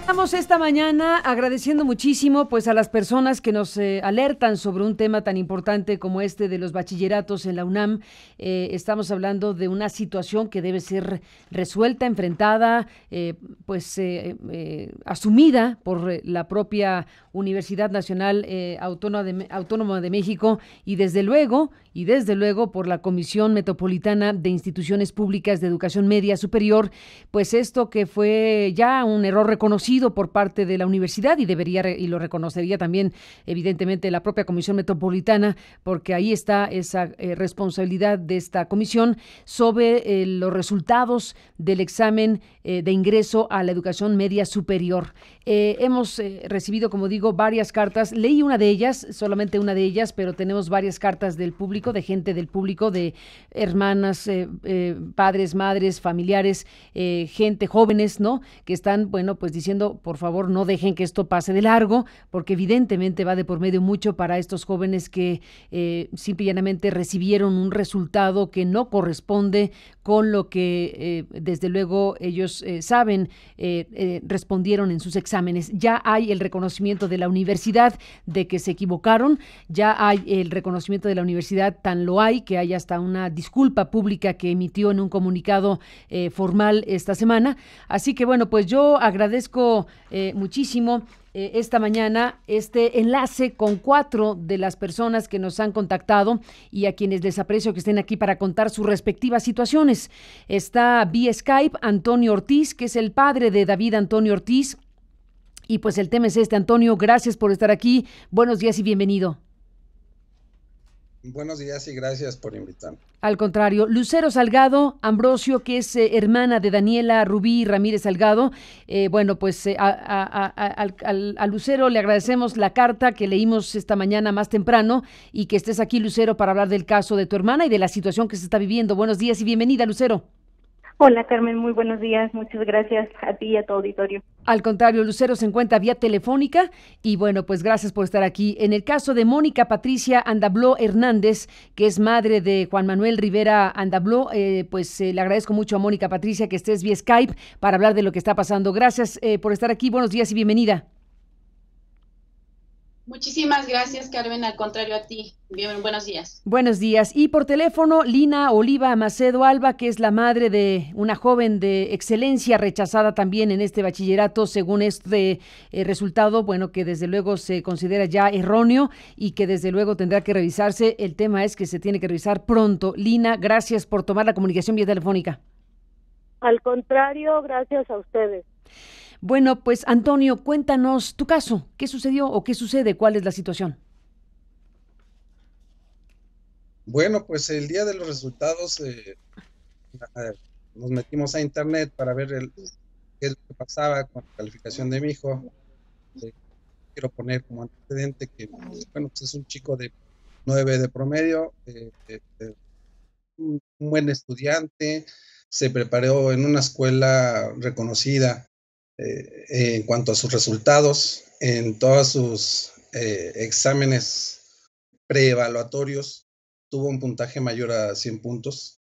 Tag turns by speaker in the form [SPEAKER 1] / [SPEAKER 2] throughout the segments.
[SPEAKER 1] Estamos esta mañana agradeciendo muchísimo pues a las personas que nos alertan sobre un tema tan importante como este de los bachilleratos en la UNAM. Estamos hablando de una situación que debe ser resuelta, enfrentada, asumida por la propia Universidad Nacional Autónoma de México y desde luego por la Comisión Metropolitana de Instituciones Públicas de Educación Media Superior, pues esto que fue ya un error reconocido por parte de la universidad y debería y lo reconocería también evidentemente la propia Comisión Metropolitana, porque ahí está esa responsabilidad de esta comisión sobre los resultados del examen de ingreso a la educación media superior. Hemos recibido, como digo, varias cartas. Leí una de ellas, solamente una de ellas, pero tenemos varias cartas del público, de gente del público, de hermanas, padres, madres, familiares, gente, jóvenes, ¿no? Que están, bueno, pues diciendo, por favor, no dejen que esto pase de largo, porque evidentemente va de por medio mucho para estos jóvenes que simple y llanamente recibieron un resultado que no corresponde con lo que desde luego ellos saben, respondieron en sus exámenes. Ya hay el reconocimiento de la universidad de que se equivocaron, ya hay el reconocimiento de la universidad, tan lo hay que hay hasta una disculpa pública que emitió en un comunicado formal esta semana. Así que bueno, pues yo agradezco muchísimo esta mañana este enlace con 4 de las personas que nos han contactado y a quienes les aprecio que estén aquí para contar sus respectivas situaciones. Está vía Skype Antonio Ortiz, que es el padre de David Antonio Ortiz. Y pues el tema es este, Antonio, gracias por estar aquí. Buenos días y bienvenido.
[SPEAKER 2] Buenos días y gracias por invitarme.
[SPEAKER 1] Al contrario, Lucero Salgado Ambrosio, que es hermana de Daniela Rubí Ramírez Salgado. Bueno, pues a Lucero le agradecemos la carta que leímos esta mañana más temprano y que estés aquí, Lucero, para hablar del caso de tu hermana y de la situación que se está viviendo. Buenos días y bienvenida, Lucero.
[SPEAKER 3] Hola Carmen, muy buenos días, muchas gracias a ti y a tu auditorio.
[SPEAKER 1] Al contrario, Lucero se encuentra vía telefónica y bueno, pues gracias por estar aquí. En el caso de Mónica Patricia Andabló Hernández, que es madre de Juan Manuel Rivera Andabló, le agradezco mucho a Mónica Patricia que estés vía Skype para hablar de lo que está pasando. Gracias por estar aquí, buenos días y bienvenida.
[SPEAKER 4] Muchísimas gracias, Carmen, al contrario a ti. Bien, buenos días.
[SPEAKER 1] Buenos días. Y por teléfono, Lina Oliva Macedo Alba, que es la madre de una joven de excelencia rechazada también en este bachillerato, según este resultado, bueno, que desde luego se considera ya erróneo y que desde luego tendrá que revisarse. El tema es que se tiene que revisar pronto. Lina, gracias por tomar la comunicación vía telefónica.
[SPEAKER 3] Al contrario, gracias a ustedes.
[SPEAKER 1] Bueno, pues Antonio, cuéntanos tu caso. ¿Qué sucedió o qué sucede? ¿Cuál es la situación?
[SPEAKER 2] Bueno, pues el día de los resultados nos metimos a internet para ver qué es lo que pasaba con la calificación de mi hijo. Quiero poner como antecedente que, bueno, pues es un chico de 9 de promedio, un buen estudiante, se preparó en una escuela reconocida en cuanto a sus resultados, en todos sus exámenes preevaluatorios, tuvo un puntaje mayor a 100 puntos.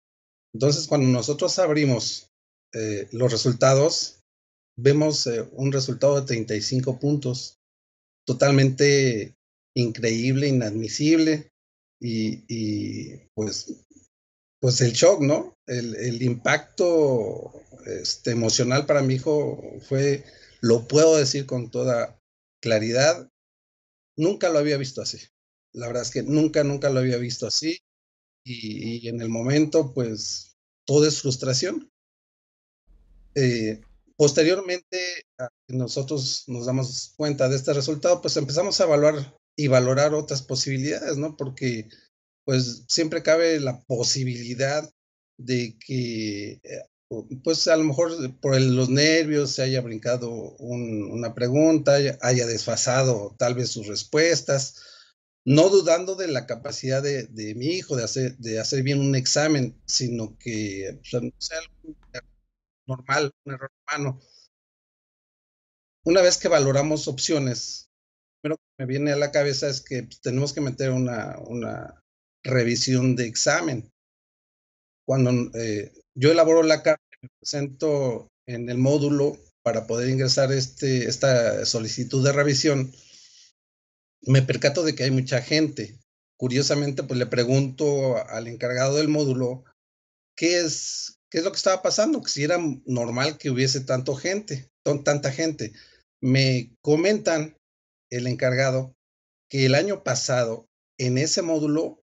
[SPEAKER 2] Entonces, cuando nosotros abrimos los resultados, vemos un resultado de 35 puntos, totalmente increíble, inadmisible, pues el shock, ¿no? El impacto emocional para mi hijo fue, lo puedo decir con toda claridad, nunca lo había visto así. La verdad es que nunca lo había visto así y en el momento, pues, todo es frustración. Posteriormente, a que nosotros nos damos cuenta de este resultado, pues empezamos a evaluar y valorar otras posibilidades, ¿no? Porque pues siempre cabe la posibilidad de que, pues a lo mejor por los nervios se haya brincado una pregunta, haya desfasado tal vez sus respuestas, no dudando de la capacidad de mi hijo de hacer bien un examen, sino que pues, sea algo normal, un error humano. Una vez que valoramos opciones, lo que me viene a la cabeza es que pues, tenemos que meter una revisión de examen. Cuando yo elaboro la carta, me presento en el módulo para poder ingresar esta solicitud de revisión, me percato de que hay mucha gente. Curiosamente, pues le pregunto al encargado del módulo qué es lo que estaba pasando, que si era normal que hubiese tanta gente. Me comentan el encargado que el año pasado en ese módulo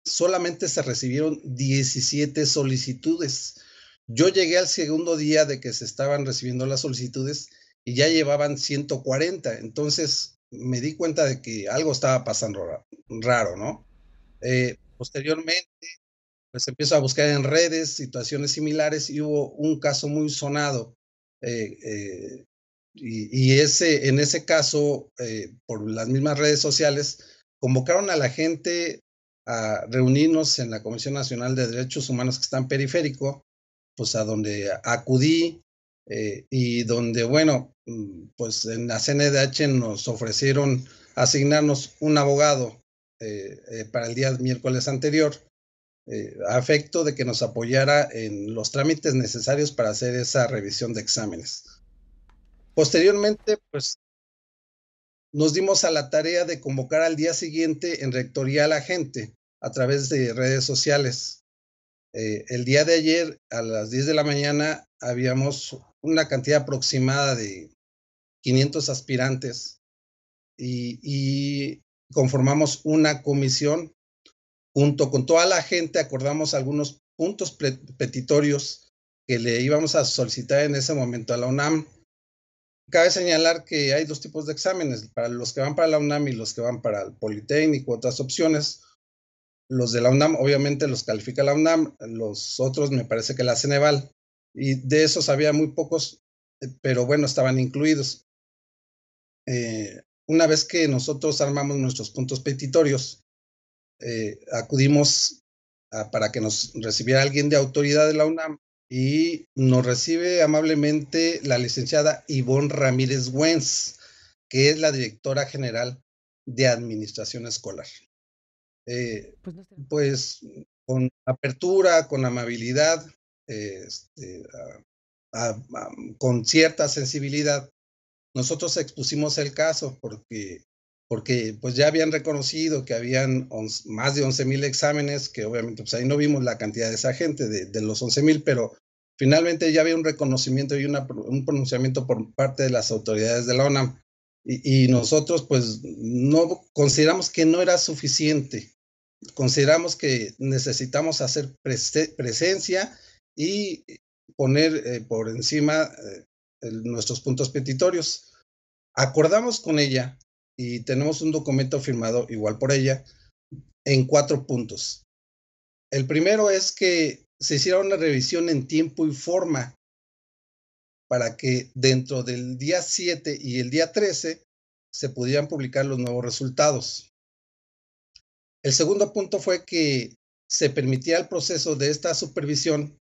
[SPEAKER 2] solamente se recibieron 17 solicitudes. Yo llegué al segundo día de que se estaban recibiendo las solicitudes y ya llevaban 140. Entonces me di cuenta de que algo estaba pasando raro, ¿no? Posteriormente, pues empiezo a buscar en redes situaciones similares y hubo un caso muy sonado. En ese caso, por las mismas redes sociales, convocaron a la gente a reunirnos en la Comisión Nacional de Derechos Humanos que está en Periférico, pues a donde acudí y donde, bueno, pues en la CNDH nos ofrecieron asignarnos un abogado para el día miércoles anterior, a efecto de que nos apoyara en los trámites necesarios para hacer esa revisión de exámenes. Posteriormente, pues nos dimos a la tarea de convocar al día siguiente en rectoría a la gente a través de redes sociales. El día de ayer, a las 10 de la mañana, habíamos una cantidad aproximada de 500 aspirantes y conformamos una comisión. Junto con toda la gente acordamos algunos puntos petitorios que le íbamos a solicitar en ese momento a la UNAM. Cabe señalar que hay dos tipos de exámenes, para los que van para la UNAM y los que van para el Politécnico, otras opciones. Los de la UNAM obviamente los califica la UNAM, los otros me parece que la Ceneval, y de esos había muy pocos, pero bueno, estaban incluidos. Una vez que nosotros armamos nuestros puntos petitorios, acudimos para que nos recibiera alguien de autoridad de la UNAM y nos recibe amablemente la licenciada Ivonne Ramírez Güenz, que es la directora general de Administración Escolar. Pues con apertura, con amabilidad, con cierta sensibilidad, nosotros expusimos el caso porque pues ya habían reconocido que habían más de 11,000 exámenes, que obviamente pues ahí no vimos la cantidad de esa gente, de los 11,000, pero finalmente ya había un reconocimiento y un pronunciamiento por parte de las autoridades de la UNAM, y nosotros pues no consideramos que no era suficiente, consideramos que necesitamos hacer presencia y poner por encima nuestros puntos petitorios. Acordamos con ella y tenemos un documento firmado igual por ella en 4 puntos. El primero es que se hiciera una revisión en tiempo y forma para que dentro del día 7 y el día 13 se pudieran publicar los nuevos resultados. El segundo punto fue que se permitía el proceso de esta supervisión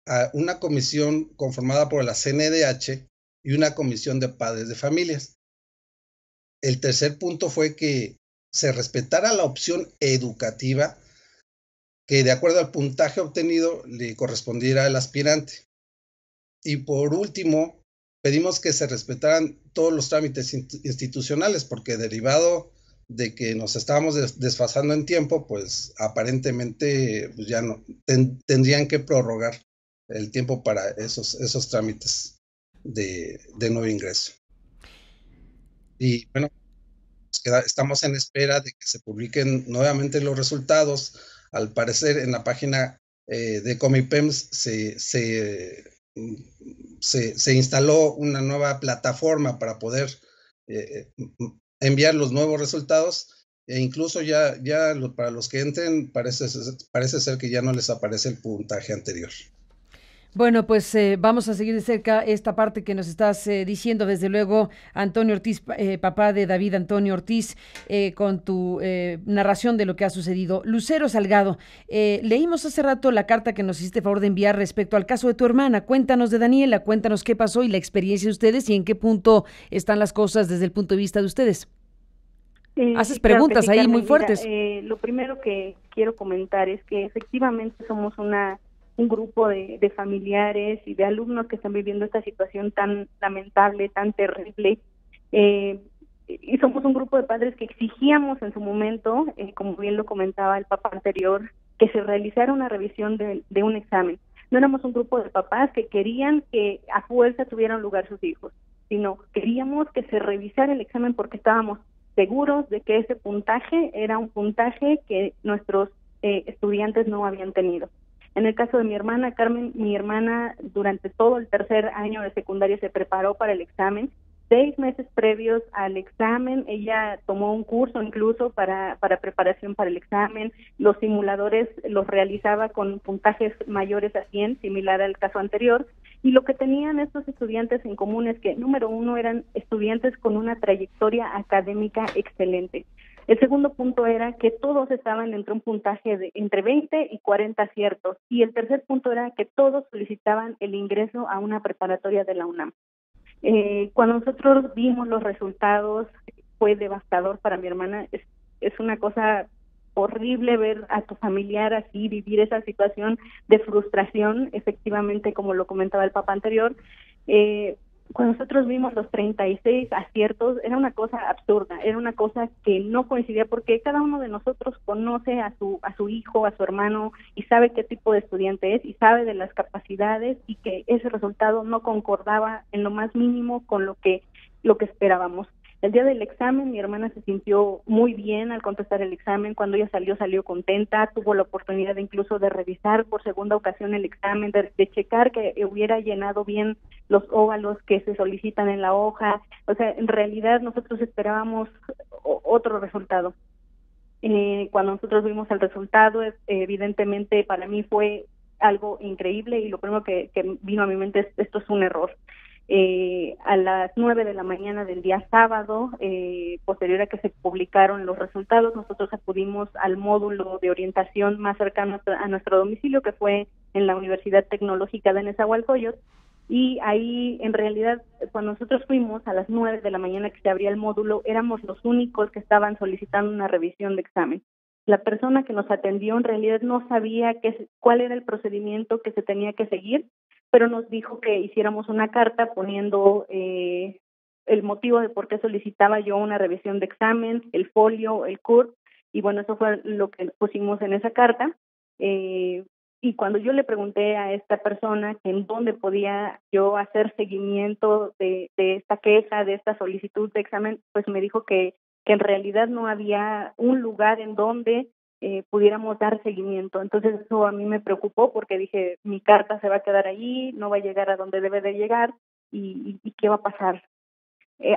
[SPEAKER 2] a una comisión conformada por la CNDH y una comisión de padres de familias. El tercer punto fue que se respetara la opción educativa que, de acuerdo al puntaje obtenido, le correspondiera al aspirante. Y por último, pedimos que se respetaran todos los trámites institucionales, porque derivado de que nos estábamos desfasando en tiempo, pues aparentemente pues ya no tendrían que prorrogar el tiempo para esos trámites de nuevo ingreso. Y bueno, estamos en espera de que se publiquen nuevamente los resultados. Al parecer en la página de Comipems se instaló una nueva plataforma para poder enviar los nuevos resultados, e incluso ya para los que entren parece ser que ya no les aparece el puntaje anterior.
[SPEAKER 1] Bueno, pues vamos a seguir de cerca esta parte que nos estás diciendo, desde luego, Antonio Ortiz, papá de David Antonio Ortiz, con tu narración de lo que ha sucedido. Lucero Salgado, leímos hace rato la carta que nos hiciste favor de enviar respecto al caso de tu hermana. Cuéntanos de Daniela, cuéntanos qué pasó y la experiencia de ustedes y en qué punto están las cosas desde el punto de vista de ustedes. Haces preguntas
[SPEAKER 3] claro que sí,
[SPEAKER 1] ahí
[SPEAKER 3] Carmen,
[SPEAKER 1] muy fuertes.
[SPEAKER 3] Mira, lo primero que quiero comentar es que efectivamente somos una un grupo de familiares y de alumnos que están viviendo esta situación tan lamentable, tan terrible. Y somos un grupo de padres que exigíamos en su momento, como bien lo comentaba el papá anterior, que se realizara una revisión de un examen. No éramos un grupo de papás que querían que a fuerza tuvieran lugar sus hijos, sino queríamos que se revisara el examen porque estábamos seguros de que ese puntaje era un puntaje que nuestros estudiantes no habían tenido. En el caso de mi hermana Carmen, mi hermana durante todo el tercer año de secundaria se preparó para el examen. 6 meses previos al examen, ella tomó un curso incluso para preparación para el examen. Los simuladores los realizaba con puntajes mayores a 100, similar al caso anterior. Y lo que tenían estos estudiantes en común es que, número uno, eran estudiantes con una trayectoria académica excelente. El segundo punto era que todos estaban entre un puntaje de entre 20 y 40 aciertos. Y el tercer punto era que todos solicitaban el ingreso a una preparatoria de la UNAM. Cuando nosotros vimos los resultados, fue devastador para mi hermana. Es una cosa horrible ver a tu familiar así, vivir esa situación de frustración, efectivamente, como lo comentaba el papá anterior. Cuando nosotros vimos los 36 aciertos, era una cosa absurda, era una cosa que no coincidía, porque cada uno de nosotros conoce a su hijo, a su hermano, y sabe qué tipo de estudiante es, y sabe de las capacidades, y que ese resultado no concordaba en lo más mínimo con lo que esperábamos. El día del examen, mi hermana se sintió muy bien al contestar el examen. Cuando ella salió contenta, tuvo la oportunidad incluso de revisar por segunda ocasión el examen, de checar que hubiera llenado bien los óvalos que se solicitan en la hoja. O sea, en realidad nosotros esperábamos otro resultado. Cuando nosotros vimos el resultado, evidentemente para mí fue algo increíble, y lo primero que vino a mi mente es: esto es un error. A las 9 de la mañana del día sábado, posterior a que se publicaron los resultados, nosotros acudimos al módulo de orientación más cercano a nuestro domicilio, que fue en la Universidad Tecnológica de Nezahualcóyotl, y ahí en realidad cuando nosotros fuimos a las 9 de la mañana que se abría el módulo, éramos los únicos que estaban solicitando una revisión de examen. La persona que nos atendió en realidad no sabía cuál era el procedimiento que se tenía que seguir, pero nos dijo que hiciéramos una carta poniendo el motivo de por qué solicitaba yo una revisión de examen, el folio, el CURP, y bueno, eso fue lo que pusimos en esa carta. Y cuando yo le pregunté a esta persona que en dónde podía yo hacer seguimiento de esta queja, de esta solicitud de examen, pues me dijo que en realidad no había un lugar en donde pudiéramos dar seguimiento. Entonces eso a mí me preocupó, porque dije, mi carta se va a quedar ahí, no va a llegar a donde debe de llegar, y ¿qué va a pasar?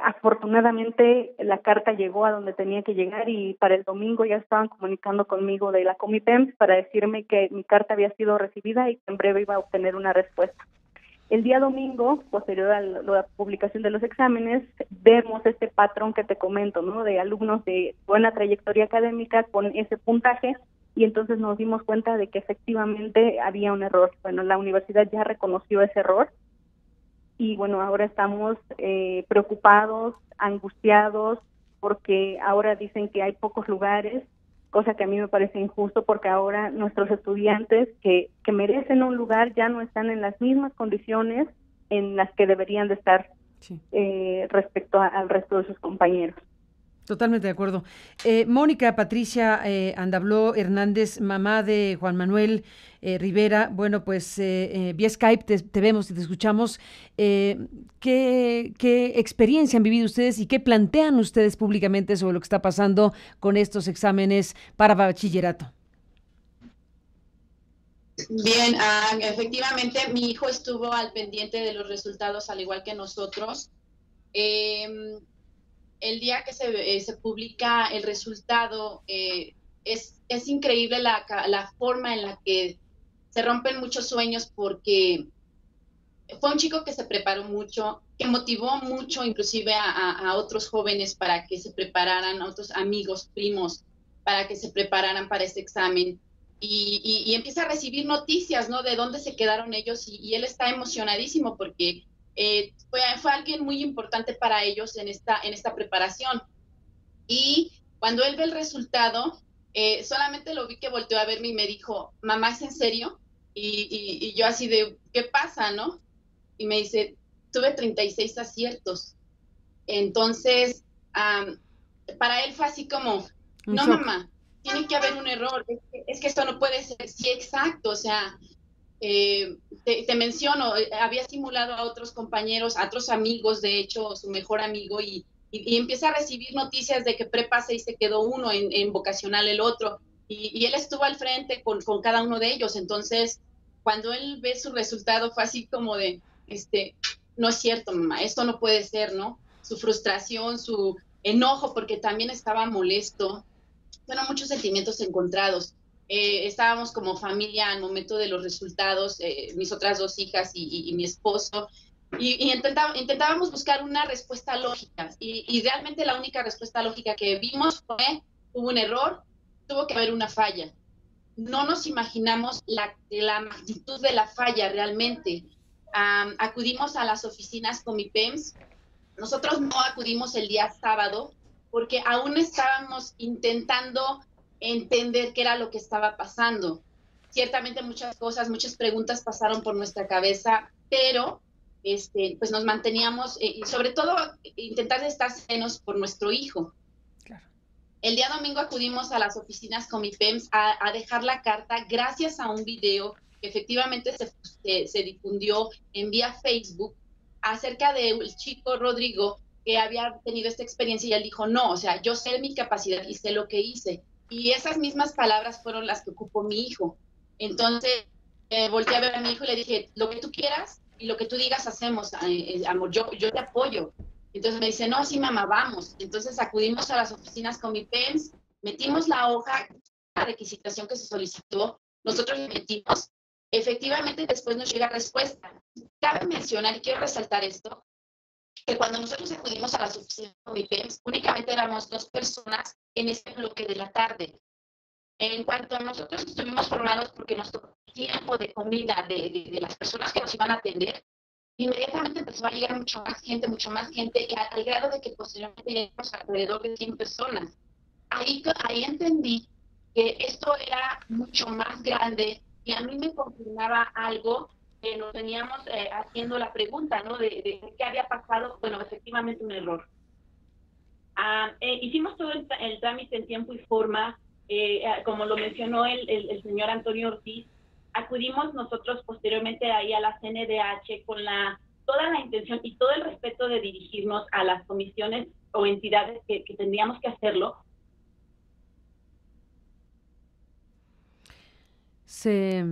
[SPEAKER 3] Afortunadamente la carta llegó a donde tenía que llegar, y para el domingo ya estaban comunicando conmigo de la Comipems para decirme que mi carta había sido recibida y que en breve iba a obtener una respuesta. El día domingo, posterior a la publicación de los exámenes, vemos este patrón que te comento, ¿no? De alumnos de buena trayectoria académica con ese puntaje, y entonces nos dimos cuenta de que efectivamente había un error. Bueno, la universidad ya reconoció ese error, y bueno, ahora estamos preocupados, angustiados, porque ahora dicen que hay pocos lugares, cosa que a mí me parece injusto, porque ahora nuestros estudiantes que merecen un lugar ya no están en las mismas condiciones en las que deberían de estar, sí, respecto al resto de sus compañeros.
[SPEAKER 1] Totalmente de acuerdo. Mónica Patricia Andabló Hernández, mamá de Juan Manuel Rivera, bueno, pues vía Skype te vemos y te escuchamos. ¿Qué experiencia han vivido ustedes y qué plantean ustedes públicamente sobre lo que está pasando con estos exámenes para bachillerato?
[SPEAKER 4] Bien, efectivamente mi hijo estuvo al pendiente de los resultados al igual que nosotros. El día que se publica el resultado, es increíble la forma en la que se rompen muchos sueños, porque fue un chico que se preparó mucho, que motivó mucho inclusive a otros jóvenes para que se prepararan, a otros amigos, primos, para que se prepararan para este examen. Y empieza a recibir noticias, ¿no? De dónde se quedaron ellos, y él está emocionadísimo porque fue alguien muy importante para ellos en esta preparación. Y cuando él ve el resultado, solamente lo vi que volteó a verme y me dijo: mamá, ¿es en serio? Y yo así de, ¿qué pasa, no? Y me dice, tuve 36 aciertos. Entonces, para él fue así como,
[SPEAKER 1] Un
[SPEAKER 4] no
[SPEAKER 1] shock.
[SPEAKER 4] mamá, tiene que haber un error, es que esto no puede ser, sí, exacto, o sea, te menciono, había simulado a otros compañeros, a otros amigos, de hecho, su mejor amigo, y empieza a recibir noticias de que prepa 6 se quedó uno, en vocacional el otro, y él estuvo al frente con cada uno de ellos, entonces, cuando él ve su resultado fue así como de, no es cierto, mamá, esto no puede ser, ¿no? Su frustración, su enojo, porque también estaba molesto, bueno, muchos sentimientos encontrados. Estábamos como familia al momento de los resultados, mis otras dos hijas y mi esposo, y intentábamos buscar una respuesta lógica, y realmente la única respuesta lógica que vimos fue, hubo un error, tuvo que haber una falla. No nos imaginamos la magnitud de la falla realmente. Acudimos a las oficinas con mi PEMS. Nosotros no acudimos el día sábado porque aún estábamos intentando entender qué era lo que estaba pasando. Ciertamente muchas cosas, muchas preguntas pasaron por nuestra cabeza, pero pues nos manteníamos, y sobre todo intentar estar serenos por nuestro hijo.
[SPEAKER 1] Claro.
[SPEAKER 4] El día domingo acudimos a las oficinas con mi PEMS a dejar la carta gracias a un video que efectivamente se difundió en vía Facebook acerca del chico Rodrigo que había tenido esta experiencia, y él dijo, no, o sea, yo sé mi capacidad y sé lo que hice. Y esas mismas palabras fueron las que ocupó mi hijo. Entonces, volteé a ver a mi hijo y le dije, lo que tú quieras y lo que tú digas hacemos, amor, yo te apoyo. Entonces me dice, no, sí, mamá, vamos. Entonces acudimos a las oficinas con mi PEMS, metimos la hoja, la requisitación que se solicitó, nosotros le metimos, efectivamente después nos llega respuesta. Cabe mencionar, y quiero resaltar esto, que cuando nosotros acudimos a las oficinas con mi PEMS, únicamente éramos 2 personas en este bloque de la tarde. En cuanto a nosotros estuvimos formados porque nos tocó tiempo de comida de las personas que nos iban a atender, inmediatamente empezó a llegar mucho más gente, al grado de que posteriormente llegamos alrededor de 100 personas. Ahí entendí que esto era mucho más grande, y a mí me confirmaba algo que nos veníamos haciendo la pregunta, ¿no? De qué había pasado. Bueno, efectivamente un error. Hicimos todo el trámite en tiempo y forma, como lo mencionó el señor Antonio Ortiz. Acudimos nosotros posteriormente ahí a la CNDH con toda la intención y todo el respeto de dirigirnos a las comisiones o entidades que tendríamos que hacerlo.
[SPEAKER 1] Se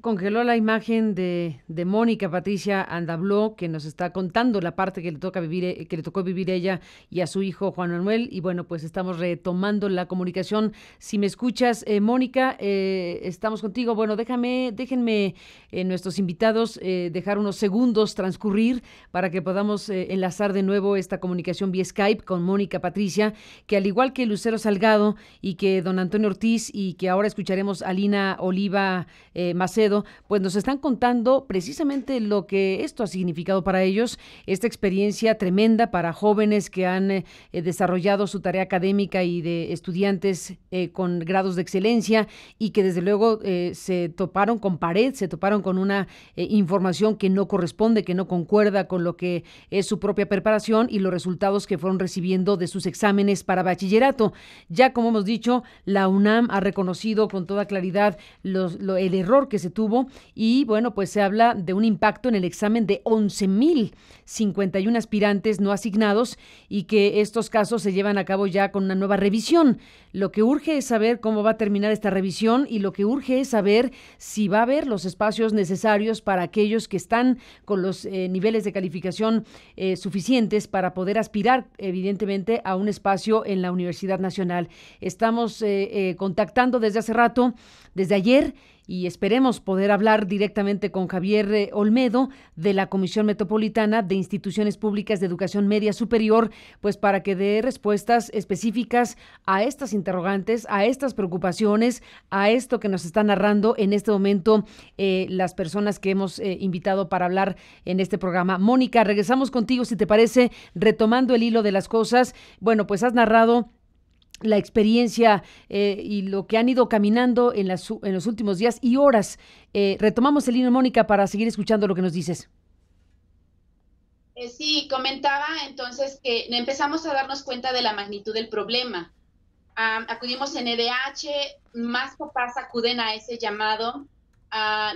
[SPEAKER 1] congeló la imagen de Mónica Patricia Andabló, que nos está contando la parte que le toca vivir, que le tocó vivir ella y a su hijo Juan Manuel. Y bueno, pues estamos retomando la comunicación. Si me escuchas, Mónica, estamos contigo. Bueno, déjenme nuestros invitados dejar unos segundos transcurrir para que podamos enlazar de nuevo esta comunicación vía Skype con Mónica Patricia, que al igual que Lucero Salgado y que don Antonio Ortiz, y que ahora escucharemos a Lina Oliva Macedo, pues nos están contando precisamente lo que esto ha significado para ellos, esta experiencia tremenda para jóvenes que han desarrollado su tarea académica y de estudiantes con grados de excelencia, y que desde luego se toparon con pared, se toparon con una información que no corresponde, que no concuerda con lo que es su propia preparación y los resultados que fueron recibiendo de sus exámenes para bachillerato. Ya como hemos dicho, la UNAM ha reconocido con toda claridad el error que se tuvo, y bueno, pues se habla de un impacto en el examen de 11,051 aspirantes no asignados, y que estos casos se llevan a cabo ya con una nueva revisión. Lo que urge es saber cómo va a terminar esta revisión, y lo que urge es saber si va a haber los espacios necesarios para aquellos que están con los niveles de calificación suficientes para poder aspirar evidentemente a un espacio en la Universidad Nacional. Estamos contactando desde hace rato, desde ayer, y esperemos poder hablar directamente con Javier Olmedo de la Comisión Metropolitana de Instituciones Públicas de Educación Media Superior, pues para que dé respuestas específicas a estas interrogantes, a estas preocupaciones, a esto que nos está narrando en este momento las personas que hemos invitado para hablar en este programa. Mónica, regresamos contigo, si te parece, retomando el hilo de las cosas. Bueno, pues has narrado la experiencia y lo que han ido caminando en los últimos días y horas. Retomamos el hilo, Mónica, para seguir escuchando lo que nos dices.
[SPEAKER 4] Sí, comentaba entonces que empezamos a darnos cuenta de la magnitud del problema. Acudimos en EDH, más papás acuden a ese llamado,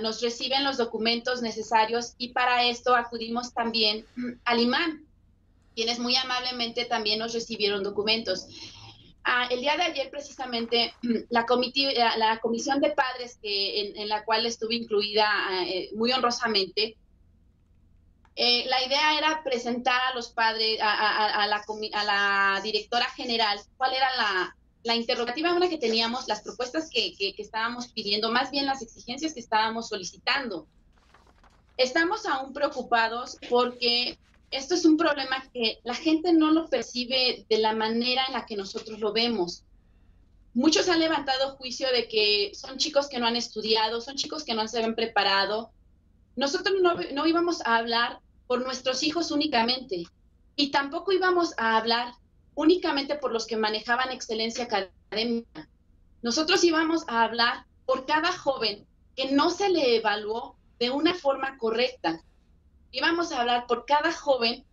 [SPEAKER 4] nos reciben los documentos necesarios y para esto acudimos también al imán, quienes muy amablemente también nos recibieron documentos. El día de ayer precisamente la comisión de padres en la cual estuve incluida muy honrosamente, la idea era presentar a los padres, a la directora general, cuál era la interrogativa que teníamos, las propuestas que estábamos pidiendo, más bien las exigencias que estábamos solicitando. Estamos aún preocupados porque esto es un problema que la gente no lo percibe de la manera en la que nosotros lo vemos. Muchos han levantado juicio de que son chicos que no han estudiado, son chicos que no se han preparado. Nosotros no íbamos a hablar por nuestros hijos únicamente y tampoco íbamos a hablar únicamente por los que manejaban excelencia académica. Nosotros íbamos a hablar por cada joven que no se le evaluó de una forma correcta. Íbamos a hablar por cada joven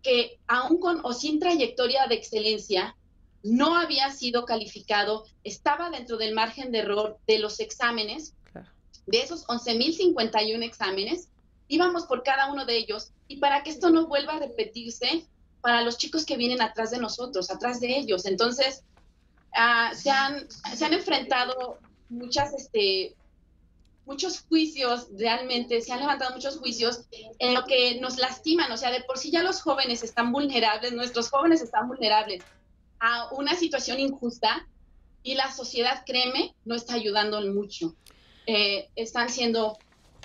[SPEAKER 4] que aún con o sin trayectoria de excelencia no había sido calificado, estaba dentro del margen de error de los exámenes. Claro. De esos 11,051 exámenes, íbamos por cada uno de ellos y para que esto no vuelva a repetirse para los chicos que vienen atrás de nosotros, atrás de ellos. Entonces, se han enfrentado muchos juicios, realmente se han levantado muchos juicios en lo que nos lastiman, o sea, de por sí ya los jóvenes están vulnerables, nuestros jóvenes están vulnerables a una situación injusta y la sociedad, créeme, no está ayudando mucho. Están siendo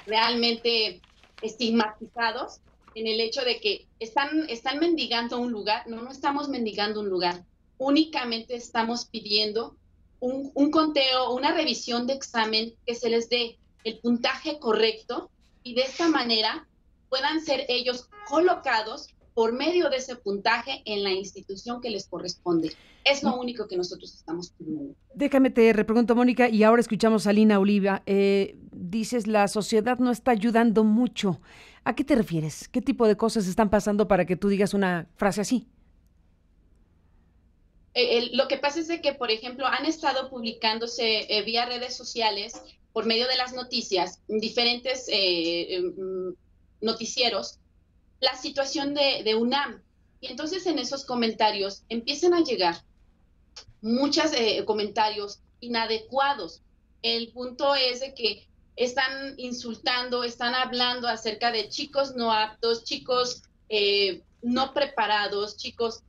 [SPEAKER 4] realmente estigmatizados en el hecho de que están mendigando un lugar. No estamos mendigando un lugar, únicamente estamos pidiendo un conteo, una revisión de examen que se les dé el puntaje correcto y de esta manera puedan ser ellos colocados por medio de ese puntaje en la institución que les corresponde. Es lo único que nosotros estamos pidiendo.
[SPEAKER 1] Déjame te repregunto, Mónica, y ahora escuchamos a Lina Oliva. Dices, la sociedad no está ayudando mucho. ¿A qué te refieres? ¿Qué tipo de cosas están pasando para que tú digas una frase así?
[SPEAKER 4] Lo que pasa es de que, por ejemplo, han estado publicándose vía redes sociales, por medio de las noticias, diferentes noticieros, la situación de UNAM. Y entonces en esos comentarios empiezan a llegar muchos comentarios inadecuados. El punto es de que están insultando, están hablando acerca de chicos no aptos, chicos no preparados, chicos.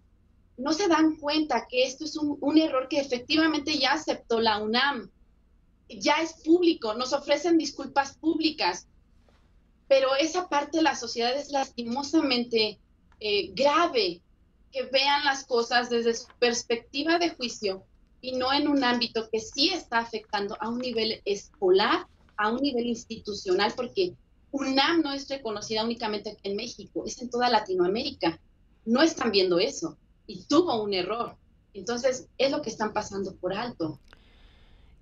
[SPEAKER 4] No se dan cuenta que esto es un error que efectivamente ya aceptó la UNAM. Ya es público, nos ofrecen disculpas públicas, pero esa parte de la sociedad es lastimosamente grave, que vean las cosas desde su perspectiva de juicio y no en un ámbito que sí está afectando a un nivel escolar, a un nivel institucional, porque UNAM no es reconocida únicamente aquí en México, es en toda Latinoamérica. No están viendo eso y tuvo un error. Entonces, es lo que están pasando por alto.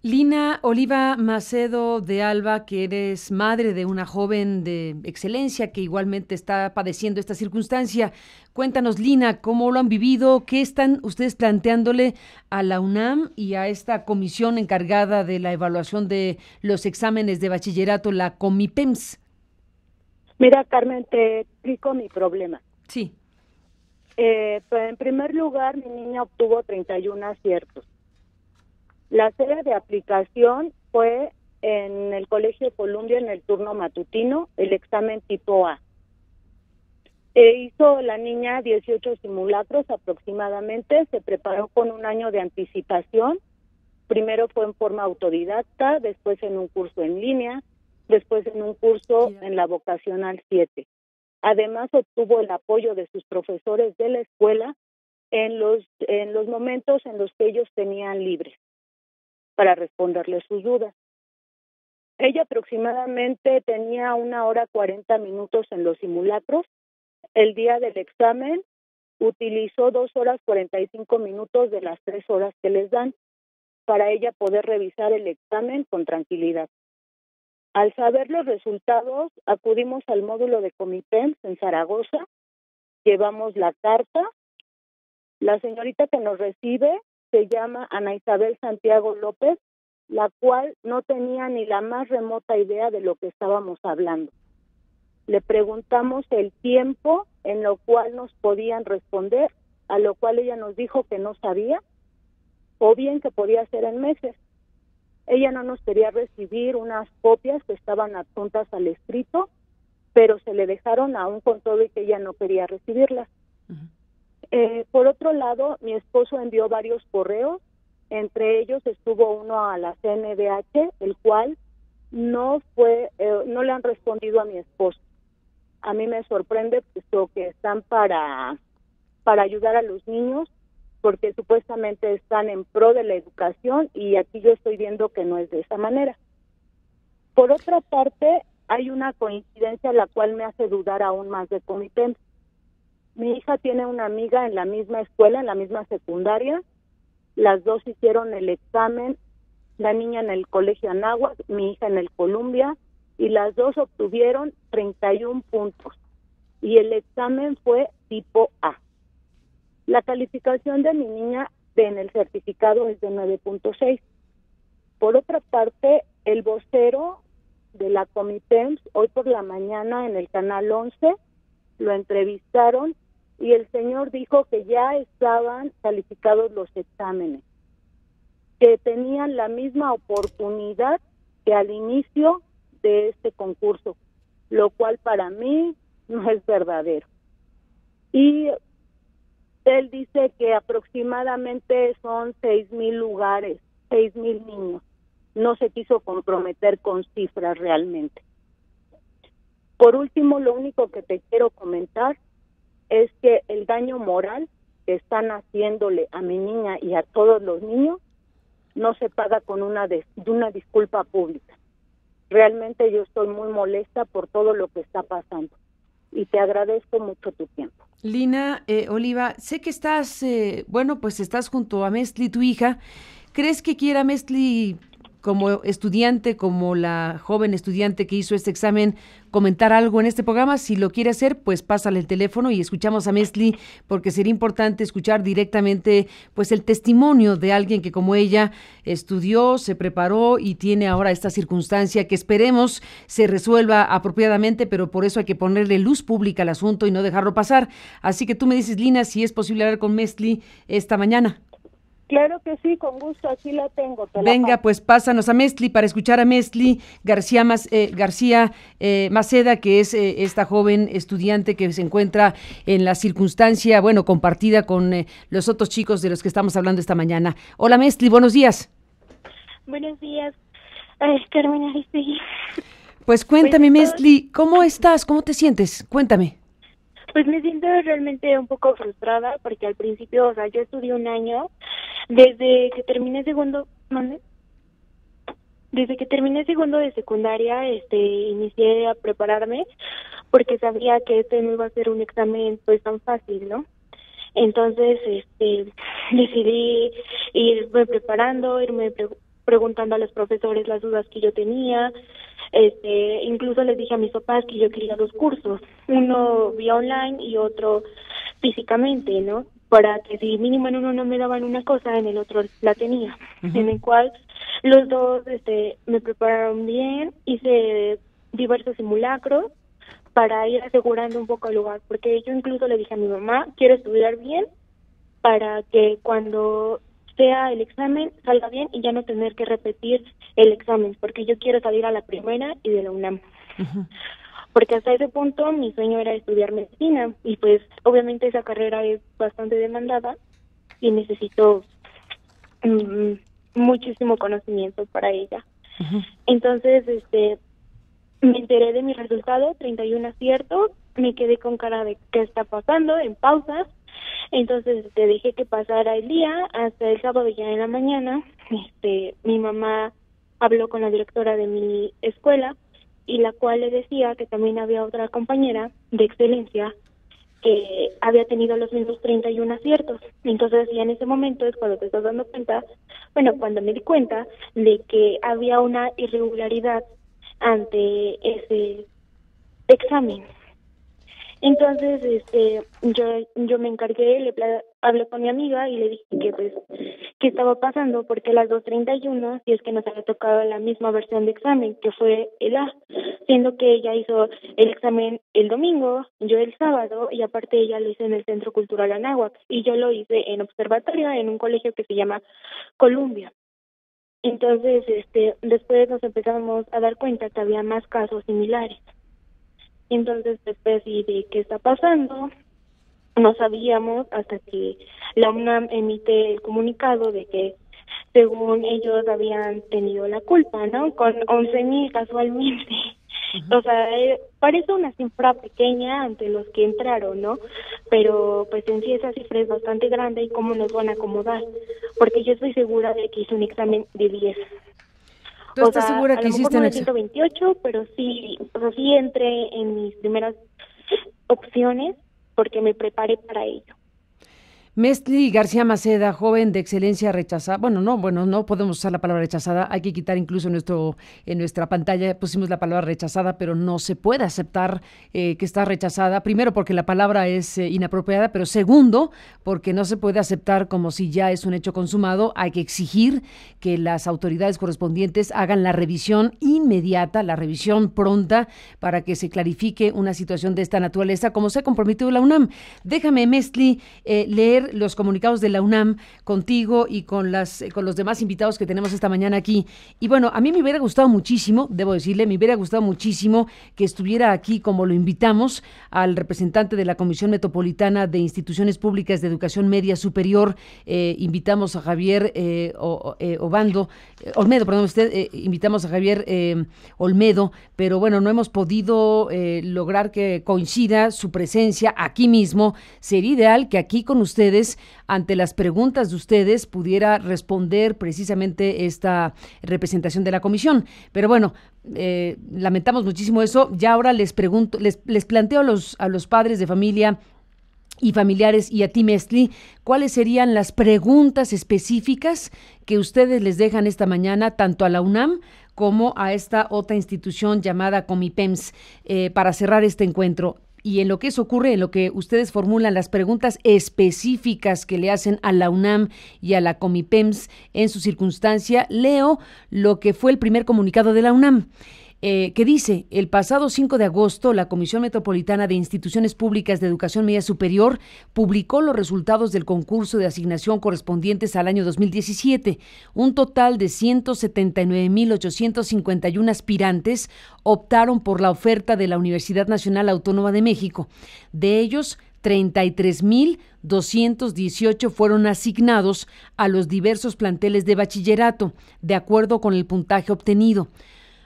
[SPEAKER 1] Lina Oliva Macedo de Alba, que eres madre de una joven de excelencia que igualmente está padeciendo esta circunstancia. Cuéntanos, Lina, ¿cómo lo han vivido? ¿Qué están ustedes planteándole a la UNAM y a esta comisión encargada de la evaluación de los exámenes de bachillerato, la Comipems?
[SPEAKER 5] Mira, Carmen, te explico mi problema.
[SPEAKER 1] Sí.
[SPEAKER 5] Pues en primer lugar, mi niña obtuvo 31 aciertos. La serie de aplicación fue en el Colegio Columbia en el turno matutino, el examen tipo A. Hizo la niña 18 simulacros aproximadamente, se preparó con un año de anticipación. Primero fue en forma autodidacta, después en un curso en línea, después en un curso en la vocacional 7. Además obtuvo el apoyo de sus profesores de la escuela en los momentos en los que ellos tenían libres para responderle sus dudas. Ella aproximadamente tenía 1 hora 40 minutos en los simulacros. El día del examen utilizó 2 horas 45 minutos de las 3 horas que les dan para ella poder revisar el examen con tranquilidad. Al saber los resultados, acudimos al módulo de Comipems en Zaragoza, llevamos la carta. La señorita que nos recibe se llama Ana Isabel Santiago López, la cual no tenía ni la más remota idea de lo que estábamos hablando. Le preguntamos el tiempo en lo cual nos podían responder, a lo cual ella nos dijo que no sabía, o bien que podía ser en meses. Ella no nos quería recibir unas copias que estaban adjuntas al escrito, pero se le dejaron aún con todo y que ella no quería recibirlas. Por otro lado, mi esposo envió varios correos, entre ellos estuvo uno a la CNDH, el cual no le han respondido a mi esposo. A mí me sorprende puesto que están para ayudar a los niños, porque supuestamente están en pro de la educación y aquí yo estoy viendo que no es de esa manera. Por otra parte, hay una coincidencia la cual me hace dudar aún más de Comipems. Mi hija tiene una amiga en la misma escuela, en la misma secundaria. Las dos hicieron el examen, la niña en el colegio Anáhuac, mi hija en el Columbia, y las dos obtuvieron 31 puntos. Y el examen fue tipo A. La calificación de mi niña en el certificado es de 9.6. Por otra parte, el vocero de la Comipems, hoy por la mañana en el Canal 11, lo entrevistaron y el señor dijo que ya estaban calificados los exámenes, que tenían la misma oportunidad que al inicio de este concurso, lo cual para mí no es verdadero. Y él dice que aproximadamente son 6,000 lugares, 6,000 niños. No se quiso comprometer con cifras realmente. Por último, lo único que te quiero comentar es que el daño moral que están haciéndole a mi niña y a todos los niños no se paga con una disculpa pública. Realmente yo estoy muy molesta por todo lo que está pasando y te agradezco mucho tu tiempo.
[SPEAKER 1] Lina Oliva, sé que estás, pues estás junto a Mestli, tu hija. ¿Crees que quiera Mestli, como estudiante, como la joven estudiante que hizo este examen, comentar algo en este programa? Si lo quiere hacer, pues pásale el teléfono y escuchamos a Mestli, porque sería importante escuchar directamente pues el testimonio de alguien que como ella estudió, se preparó y tiene ahora esta circunstancia que esperemos se resuelva apropiadamente, pero por eso hay que ponerle luz pública al asunto y no dejarlo pasar. Así que tú me dices, Lina, si es posible hablar con Mestli esta mañana.
[SPEAKER 5] Claro que sí, con gusto, aquí la tengo.
[SPEAKER 1] Venga, pues pásanos a Mestli para escuchar a Mestli García Maceda, que es esta joven estudiante que se encuentra en la circunstancia, compartida con los otros chicos de los que estamos hablando esta mañana. Hola Mestli, buenos días.
[SPEAKER 6] Buenos días, Carmen Aristegui.
[SPEAKER 1] Pues cuéntame, Mestli, ¿cómo estás? ¿Cómo te sientes? Cuéntame.
[SPEAKER 6] Pues me siento realmente un poco frustrada porque al principio, yo estudié un año, desde que terminé segundo de secundaria, inicié a prepararme porque sabía que no iba a ser un examen pues tan fácil, ¿no? Entonces, decidí irme preparando, irme preguntando a los profesores las dudas que yo tenía. Incluso les dije a mis papás que yo quería 2 cursos, uno vía online y otro físicamente, ¿no? Para que si mínimo en uno no me daban una cosa, en el otro la tenía. Uh-huh. En el cual los dos me prepararon bien, hice diversos simulacros para ir asegurando un poco el lugar, porque yo incluso le dije a mi mamá, quiero estudiar bien para que cuando sea el examen salga bien y ya no tener que repetir el examen, porque yo quiero salir a la primera y de la UNAM. Uh-huh. Porque hasta ese punto mi sueño era estudiar medicina y pues obviamente esa carrera es bastante demandada y necesito muchísimo conocimiento para ella. Uh-huh. Entonces, me enteré de mi resultado, 31 aciertos, me quedé con cara de qué está pasando, en pausas. Entonces dejé que pasara el día hasta el sábado ya en la mañana. Mi mamá habló con la directora de mi escuela y la cual le decía que también había otra compañera de excelencia que había tenido los mismos 31 aciertos. Entonces ya en ese momento es cuando te estás dando cuenta, cuando me di cuenta de que había una irregularidad ante ese examen. Entonces, yo me encargué, hablé con mi amiga y le dije que pues qué estaba pasando, porque las 2:31, si es que nos había tocado la misma versión de examen, que fue el A, siendo que ella hizo el examen el domingo, yo el sábado, y aparte ella lo hizo en el Centro Cultural Anáhuac, y yo lo hice en observatorio, en un colegio que se llama Columbia. Entonces, después nos empezamos a dar cuenta que había más casos similares. Entonces, después de qué está pasando, no sabíamos hasta que la UNAM emite el comunicado de que según ellos habían tenido la culpa, ¿no? Con 11,000 casualmente. O sea, parece una cifra pequeña ante los que entraron, ¿no? Pero pues en sí esa cifra es bastante grande y cómo nos van a acomodar, porque yo estoy segura de que hice un examen de 10.
[SPEAKER 1] ¿Tú estás segura que hiciste
[SPEAKER 6] un examen? 128, pero sí, sí entré en mis primeras opciones porque me preparé para ello.
[SPEAKER 1] Mestli García Maceda, joven de excelencia rechazada. No podemos usar la palabra rechazada. Hay que quitar incluso en nuestra pantalla pusimos la palabra rechazada, pero no se puede aceptar que está rechazada. Primero, porque la palabra es inapropiada, pero segundo, porque no se puede aceptar como si ya es un hecho consumado. Hay que exigir que las autoridades correspondientes hagan la revisión inmediata, la revisión pronta, para que se clarifique una situación de esta naturaleza, como se ha comprometido la UNAM. Déjame, Mestli, leer los comunicados de la UNAM contigo y con los demás invitados que tenemos esta mañana aquí. Y bueno, a mí me hubiera gustado muchísimo, debo decirle, me hubiera gustado muchísimo que estuviera aquí como lo invitamos al representante de la Comisión Metropolitana de Instituciones Públicas de Educación Media Superior. Invitamos a Javier Olmedo, invitamos a Javier Olmedo, pero bueno, no hemos podido lograr que coincida su presencia aquí mismo. Sería ideal que aquí con ustedes, ante las preguntas de ustedes, pudiera responder precisamente esta representación de la comisión. Pero bueno, lamentamos muchísimo eso. Ya ahora les pregunto, les planteo a los padres de familia y familiares y a ti, Mestli, ¿cuáles serían las preguntas específicas que ustedes les dejan esta mañana, tanto a la UNAM como a esta otra institución llamada Comipems, para cerrar este encuentro? Y en lo que eso ocurre, en lo que ustedes formulan las preguntas específicas que le hacen a la UNAM y a la Comipems en su circunstancia, leo lo que fue el primer comunicado de la UNAM. Que dice: el pasado 5 de agosto, la Comisión Metropolitana de Instituciones Públicas de Educación Media Superior publicó los resultados del concurso de asignación correspondientes al año 2017. Un total de 179,851 aspirantes optaron por la oferta de la Universidad Nacional Autónoma de México. De ellos, 33,218 fueron asignados a los diversos planteles de bachillerato, de acuerdo con el puntaje obtenido.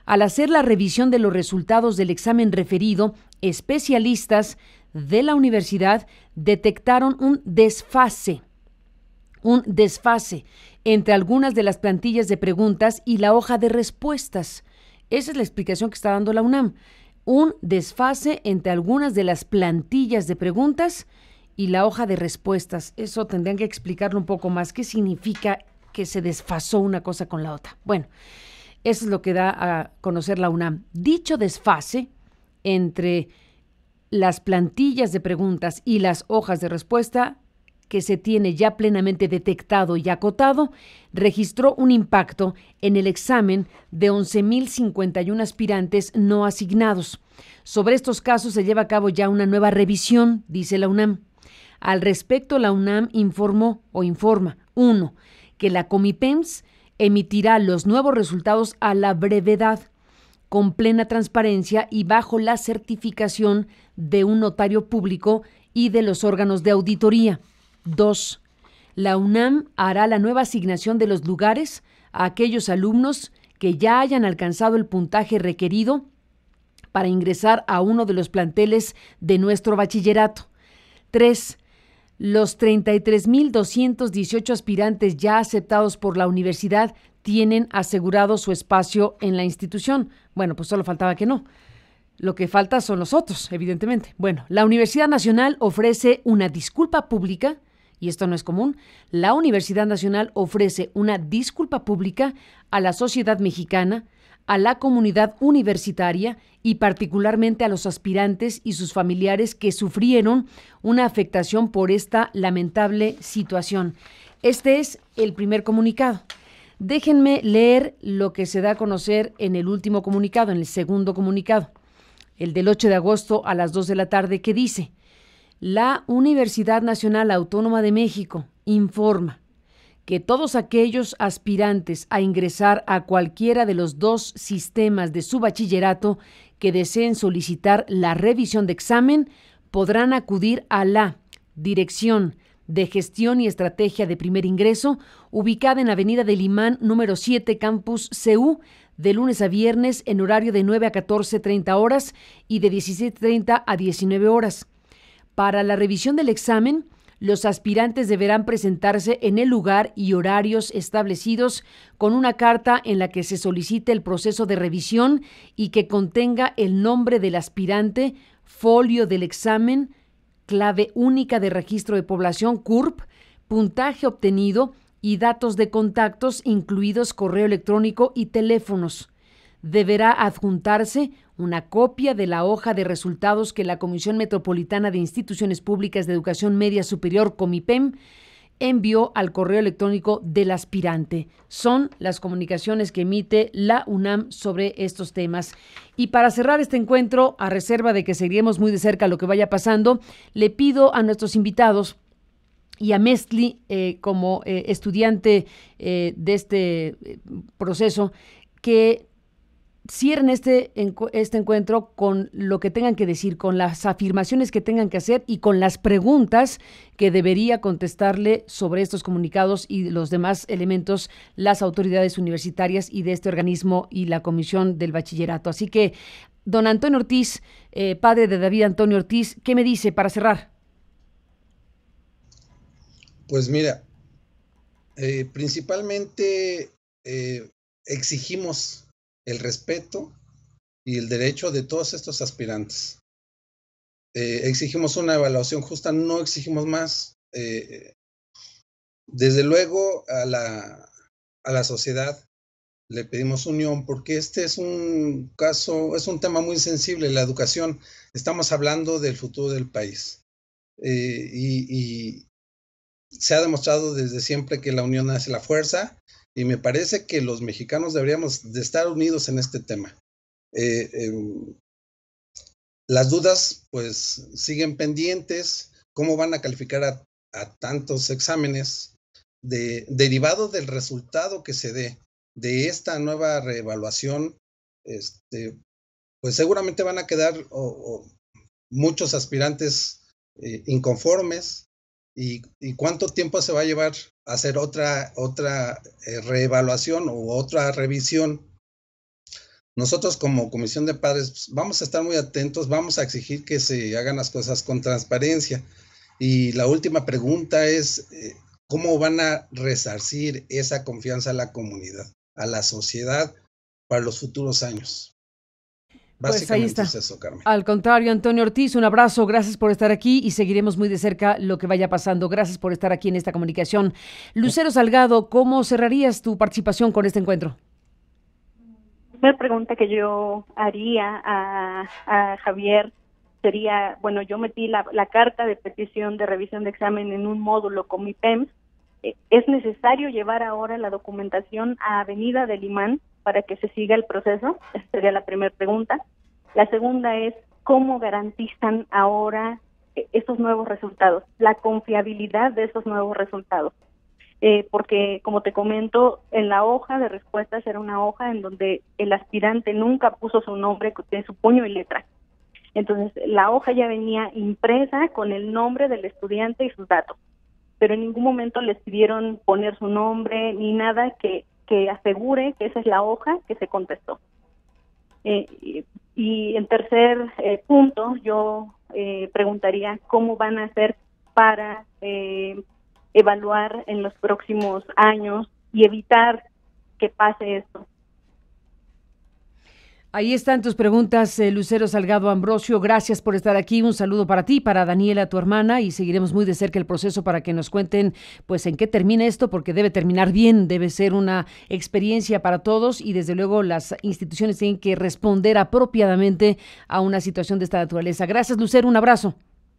[SPEAKER 1] Al hacer la revisión de los resultados del examen referido, especialistas de la universidad detectaron un desfase entre algunas de las plantillas de preguntas y la hoja de respuestas. Esa es la explicación que está dando la UNAM. Un desfase entre algunas de las plantillas de preguntas y la hoja de respuestas. Eso tendrían que explicarlo un poco más. ¿Qué significa que se desfasó una cosa con la otra? Bueno, eso es lo que da a conocer la UNAM. Dicho desfase entre las plantillas de preguntas y las hojas de respuesta, que se tiene ya plenamente detectado y acotado, registró un impacto en el examen de 11,051 aspirantes no asignados. Sobre estos casos se lleva a cabo ya una nueva revisión, dice la UNAM. Al respecto, la UNAM informa, 1, que la Comipems emitirá los nuevos resultados a la brevedad, con plena transparencia y bajo la certificación de un notario público y de los órganos de auditoría. 2. La UNAM hará la nueva asignación de los lugares a aquellos alumnos que ya hayan alcanzado el puntaje requerido para ingresar a uno de los planteles de nuestro bachillerato. 3. Los 33,218 aspirantes ya aceptados por la universidad tienen asegurado su espacio en la institución. Bueno, pues solo faltaba que no. Lo que falta son los otros, evidentemente. Bueno, la Universidad Nacional ofrece una disculpa pública, y esto no es común. La Universidad Nacional ofrece una disculpa pública a la sociedad mexicana, a la comunidad universitaria y particularmente a los aspirantes y sus familiares que sufrieron una afectación por esta lamentable situación. Este es el primer comunicado. Déjenme leer lo que se da a conocer en el último comunicado, en el segundo comunicado, el del 8 de agosto a las 2 de la tarde, que dice: la Universidad Nacional Autónoma de México informa que todos aquellos aspirantes a ingresar a cualquiera de los dos sistemas de su bachillerato que deseen solicitar la revisión de examen podrán acudir a la Dirección de Gestión y Estrategia de Primer Ingreso, ubicada en Avenida del Imán, número 7, Campus CU, de lunes a viernes en horario de 9 a 14:30 horas y de 17:30 a 19 horas. Para la revisión del examen, los aspirantes deberán presentarse en el lugar y horarios establecidos con una carta en la que se solicite el proceso de revisión y que contenga el nombre del aspirante, folio del examen, clave única de registro de población CURP, puntaje obtenido y datos de contactos, incluidos correo electrónico y teléfonos. Deberá adjuntarse una copia de la hoja de resultados que la Comisión Metropolitana de Instituciones Públicas de Educación Media Superior, Comipem, envió al correo electrónico del aspirante. Son las comunicaciones que emite la UNAM sobre estos temas. Y para cerrar este encuentro, a reserva de que seguiremos muy de cerca lo que vaya pasando, le pido a nuestros invitados y a Mestli, como estudiante de este proceso, que cierren este encuentro con lo que tengan que decir, con las afirmaciones que tengan que hacer y con las preguntas que debería contestarle sobre estos comunicados y los demás elementos las autoridades universitarias y de este organismo y la Comisión del Bachillerato. Así que, don Antonio Ortiz, padre de David Antonio Ortiz, ¿qué me dice para cerrar?
[SPEAKER 2] Pues mira, principalmente exigimos el respeto y el derecho de todos estos aspirantes. Exigimos una evaluación justa, no exigimos más. Desde luego a la sociedad le pedimos unión, porque este es un caso, es un tema muy sensible, la educación. Estamos hablando del futuro del país. Y se ha demostrado desde siempre que la unión hace la fuerza, y me parece que los mexicanos deberíamos de estar unidos en este tema. Las dudas pues siguen pendientes. ¿Cómo van a calificar a tantos exámenes derivado del resultado que se dé de esta nueva reevaluación? Pues seguramente van a quedar muchos aspirantes inconformes. ¿Y cuánto tiempo se va a llevar a hacer otra reevaluación o otra revisión? Nosotros como Comisión de Padres pues, vamos a estar muy atentos, vamos a exigir que se hagan las cosas con transparencia. Y la última pregunta es, ¿cómo van a resarcir esa confianza a la comunidad, a la sociedad para los futuros años?
[SPEAKER 1] Pues ahí está.
[SPEAKER 2] Es eso, Carmen.
[SPEAKER 1] Al contrario, Antonio Ortiz, un abrazo, gracias por estar aquí y seguiremos muy de cerca lo que vaya pasando. Gracias por estar aquí en esta comunicación. Lucero Salgado, ¿cómo cerrarías tu participación con este encuentro?
[SPEAKER 3] La primera pregunta que yo haría a Javier sería, bueno, yo metí la carta de petición de revisión de examen en un módulo con mi PEMS. ¿Es necesario llevar ahora la documentación a Avenida del Imán para que se siga el proceso? Esa sería la primera pregunta. La segunda es, ¿cómo garantizan ahora estos nuevos resultados, la confiabilidad de esos nuevos resultados? Porque, como te comento, en la hoja de respuestas era una hoja en donde el aspirante nunca puso su nombre de su puño y letra. Entonces, la hoja ya venía impresa con el nombre del estudiante y sus datos, pero en ningún momento les pidieron poner su nombre ni nada que asegure que esa es la hoja que se contestó. Y en tercer punto, yo preguntaría cómo van a hacer para evaluar en los próximos años y evitar que pase esto.
[SPEAKER 1] Ahí están tus preguntas, Lucero Salgado Ambrosio. Gracias por estar aquí. Un saludo para ti, para Daniela, tu hermana, y seguiremos muy de cerca el proceso para que nos cuenten pues en qué termina esto, porque debe terminar bien, debe ser una experiencia para todos y desde luego las instituciones tienen que responder apropiadamente a una situación de esta naturaleza. Gracias, Lucero, un abrazo.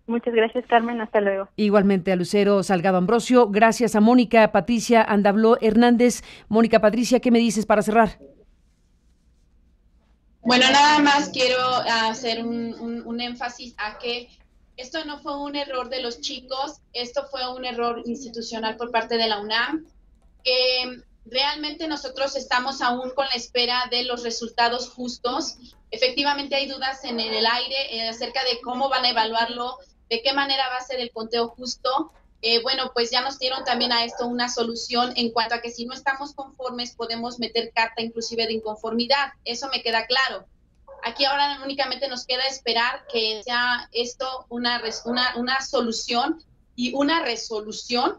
[SPEAKER 3] Muchas gracias, Carmen. Hasta luego.
[SPEAKER 1] Igualmente a Lucero Salgado Ambrosio. Gracias a Mónica Patricia Andabló Hernández. Mónica Patricia, ¿qué me dices para cerrar?
[SPEAKER 4] Bueno, nada más quiero hacer un énfasis a que esto no fue un error de los chicos, esto fue un error institucional por parte de la UNAM, que realmente nosotros estamos aún con la espera de los resultados justos. Efectivamente hay dudas en el aire acerca de cómo van a evaluarlo, de qué manera va a ser el conteo justo. Bueno, pues ya nos dieron también a esto una solución en cuanto a que si no estamos conformes podemos meter carta inclusive de inconformidad, eso me queda claro. Aquí ahora únicamente nos queda esperar que sea esto una solución y una resolución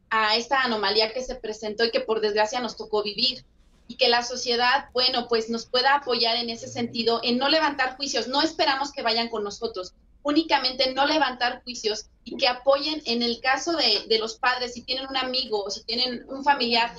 [SPEAKER 4] a esta anomalía que se presentó y que por desgracia nos tocó vivir. Y que la sociedad, bueno, pues nos pueda apoyar en ese sentido, en no levantar juicios. No esperamos que vayan con nosotros, únicamente no levantar juicios y que apoyen en el caso de los padres, si tienen un amigo o si tienen un familiar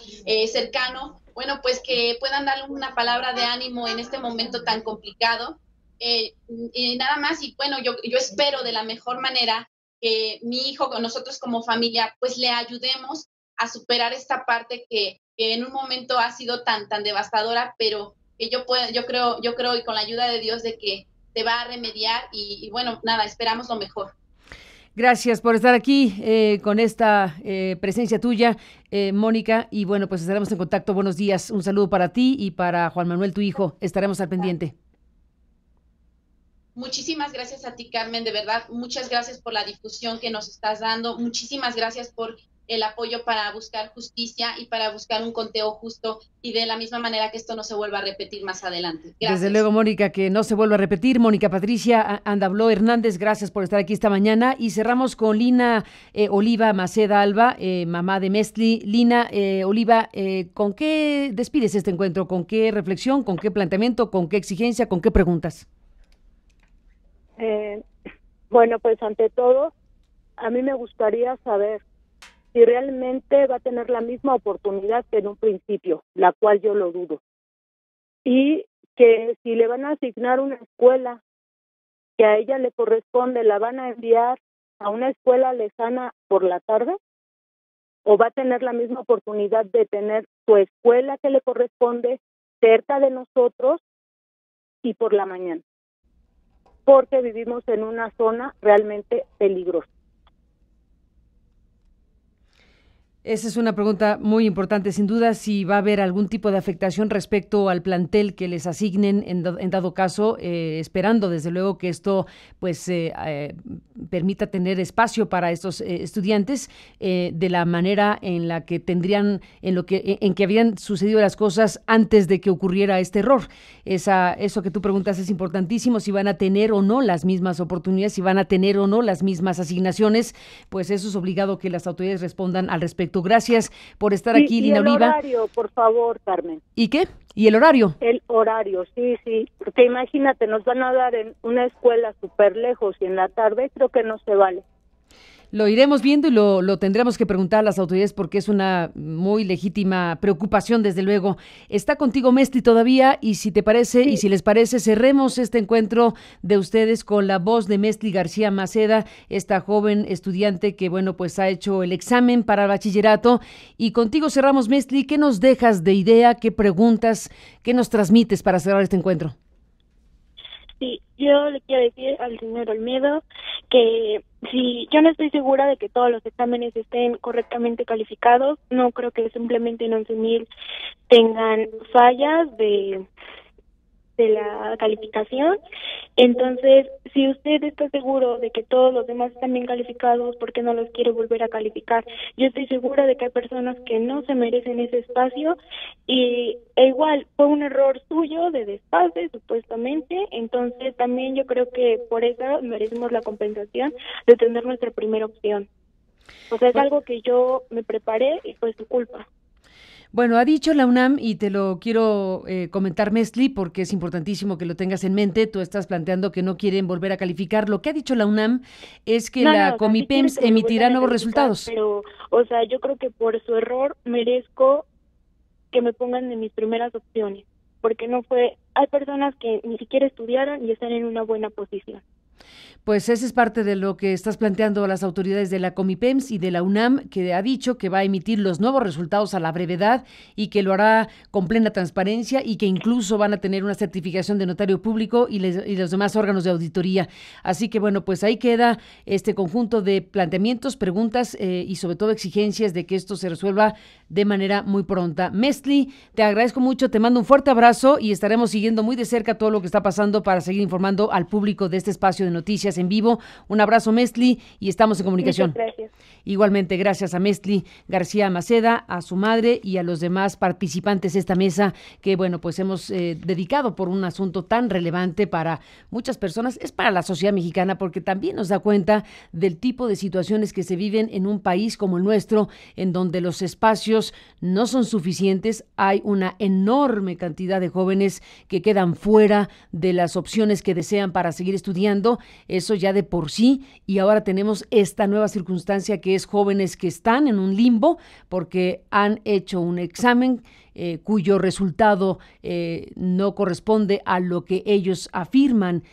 [SPEAKER 4] cercano, bueno, pues que puedan darle una palabra de ánimo en este momento tan complicado. Y nada más, y bueno, yo espero de la mejor manera que mi hijo, con nosotros como familia, pues le ayudemos a superar esta parte que en un momento ha sido tan devastadora, pero que yo creo y con la ayuda de Dios de que se va a remediar y bueno, nada, esperamos lo mejor.
[SPEAKER 1] Gracias por estar aquí con esta presencia tuya, Mónica, y bueno, pues estaremos en contacto. Buenos días, un saludo para ti y para Juan Manuel, tu hijo. Estaremos al pendiente.
[SPEAKER 4] Muchísimas gracias a ti, Carmen, de verdad, muchas gracias por la difusión que nos estás dando, muchísimas gracias por el apoyo para buscar justicia y para buscar un conteo justo y de la misma manera que esto no se vuelva a repetir más adelante. Gracias.
[SPEAKER 1] Desde luego, Mónica, que no se vuelva a repetir. Mónica Patricia Andabló Hernández, gracias por estar aquí esta mañana y cerramos con Lina Oliva Maceda Alba, mamá de Mestli. Lina Oliva, ¿con qué despides este encuentro? ¿Con qué reflexión? ¿Con qué planteamiento? ¿Con qué exigencia? ¿Con qué preguntas?
[SPEAKER 5] Bueno, pues ante todo, a mí me gustaría saber si realmente va a tener la misma oportunidad que en un principio, la cual yo lo dudo. Y que si le van a asignar una escuela que a ella le corresponde, la van a enviar a una escuela lejana por la tarde, o va a tener la misma oportunidad de tener su escuela que le corresponde cerca de nosotros y por la mañana. Porque vivimos en una zona realmente peligrosa.
[SPEAKER 1] Esa es una pregunta muy importante, sin duda, si va a haber algún tipo de afectación respecto al plantel que les asignen en dado caso, esperando desde luego que esto pues permita tener espacio para estos estudiantes de la manera en la que tendrían, en que habían sucedido las cosas antes de que ocurriera este error. Eso que tú preguntas es importantísimo, si van a tener o no las mismas oportunidades, si van a tener o no las mismas asignaciones, pues eso es obligado que las autoridades respondan al respecto. Gracias por estar aquí, Lina Oliva.
[SPEAKER 5] Y el horario, por favor, Carmen.
[SPEAKER 1] ¿Y qué? ¿Y el horario?
[SPEAKER 5] El horario, sí, porque imagínate, nos van a dar en una escuela súper lejos y en la tarde, creo que no se vale.
[SPEAKER 1] Lo iremos viendo y lo tendremos que preguntar a las autoridades porque es una muy legítima preocupación, desde luego. Está contigo Mestli todavía y si te parece y si les parece, cerremos este encuentro de ustedes con la voz de Mestli García Maceda, esta joven estudiante que, bueno, pues ha hecho el examen para el bachillerato. Y contigo cerramos, Mestli. ¿Qué nos dejas de idea? ¿Qué preguntas? ¿Qué nos transmites para cerrar este encuentro?
[SPEAKER 6] Sí, yo le quiero decir al señor Olmedo que si yo no estoy segura de que todos los exámenes estén correctamente calificados, no creo que simplemente en 11,000 tengan fallas de la calificación. Entonces, si usted está seguro de que todos los demás están bien calificados, ¿por qué no los quiere volver a calificar? Yo estoy segura de que hay personas que no se merecen ese espacio e igual fue un error suyo de desfase supuestamente, entonces también yo creo que por eso merecemos la compensación de tener nuestra primera opción. O sea, es algo que yo me preparé y fue su culpa.
[SPEAKER 1] Bueno, ha dicho la UNAM, y te lo quiero comentar, Mesli, porque es importantísimo que lo tengas en mente. Tú estás planteando que no quieren volver a calificar. Lo que ha dicho la UNAM es que la Comipems emitirá nuevos resultados.
[SPEAKER 6] Pero, o sea, yo creo que por su error merezco que me pongan en mis primeras opciones, porque no fue... Hay personas que ni siquiera estudiaron y están en una buena posición.
[SPEAKER 1] Pues ese es parte de lo que estás planteando a las autoridades de la Comipems y de la UNAM, que ha dicho que va a emitir los nuevos resultados a la brevedad y que lo hará con plena transparencia y que incluso van a tener una certificación de notario público y los demás órganos de auditoría. Así que bueno, pues ahí queda este conjunto de planteamientos, preguntas y sobre todo exigencias de que esto se resuelva de manera muy pronta. Mesli, te agradezco mucho, te mando un fuerte abrazo y estaremos siguiendo muy de cerca todo lo que está pasando para seguir informando al público de este espacio de noticias en vivo. Un abrazo, Mesli, y estamos en comunicación.
[SPEAKER 6] Muchas gracias.
[SPEAKER 1] Igualmente, gracias a Mesli García Maceda, a su madre y a los demás participantes de esta mesa que, bueno, pues hemos dedicado por un asunto tan relevante para muchas personas, es para la sociedad mexicana, porque también nos da cuenta del tipo de situaciones que se viven en un país como el nuestro, en donde los espacios no son suficientes, hay una enorme cantidad de jóvenes que quedan fuera de las opciones que desean para seguir estudiando, eso ya de por sí, y ahora tenemos esta nueva circunstancia que es jóvenes que están en un limbo porque han hecho un examen cuyo resultado no corresponde a lo que ellos afirman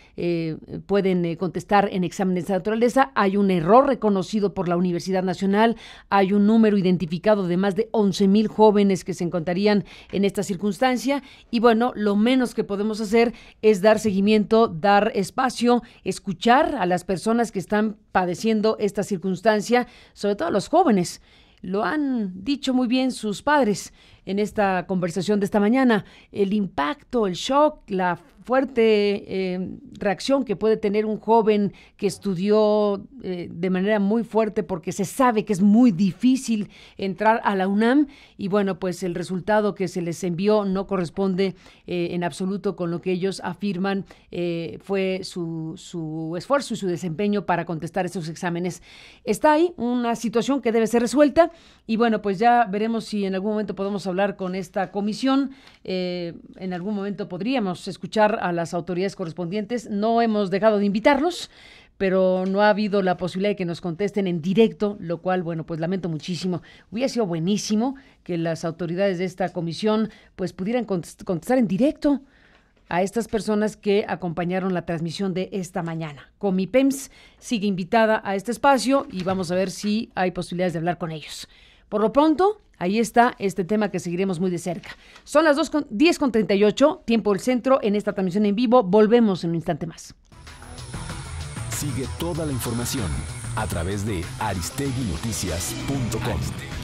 [SPEAKER 1] pueden contestar en exámenes de naturaleza. Hay un error reconocido por la Universidad Nacional, hay un número identificado de más de 11,000 jóvenes que se encontrarían en esta circunstancia y bueno, lo menos que podemos hacer es dar seguimiento, dar espacio, escuchar a las personas que están padeciendo esta circunstancia, sobre todo a los jóvenes. Lo han dicho muy bien sus padres en esta conversación de esta mañana, el impacto, el shock, la fuerte reacción que puede tener un joven que estudió de manera muy fuerte porque se sabe que es muy difícil entrar a la UNAM y bueno, pues el resultado que se les envió no corresponde en absoluto con lo que ellos afirman fue su esfuerzo y su desempeño para contestar esos exámenes. Está ahí una situación que debe ser resuelta y bueno, pues ya veremos si en algún momento podemos hablar con esta comisión, en algún momento podríamos escuchar a las autoridades correspondientes. No hemos dejado de invitarlos, pero no ha habido la posibilidad de que nos contesten en directo, lo cual, bueno, pues lamento muchísimo. Hubiera sido buenísimo que las autoridades de esta comisión pues pudieran contestar en directo a estas personas que acompañaron la transmisión de esta mañana. Comipems sigue invitada a este espacio y vamos a ver si hay posibilidades de hablar con ellos. Por lo pronto, ahí está este tema que seguiremos muy de cerca. Son las 10:38, tiempo del centro en esta transmisión en vivo. Volvemos en un instante más.
[SPEAKER 7] Sigue toda la información a través de aristeguinoticias.com.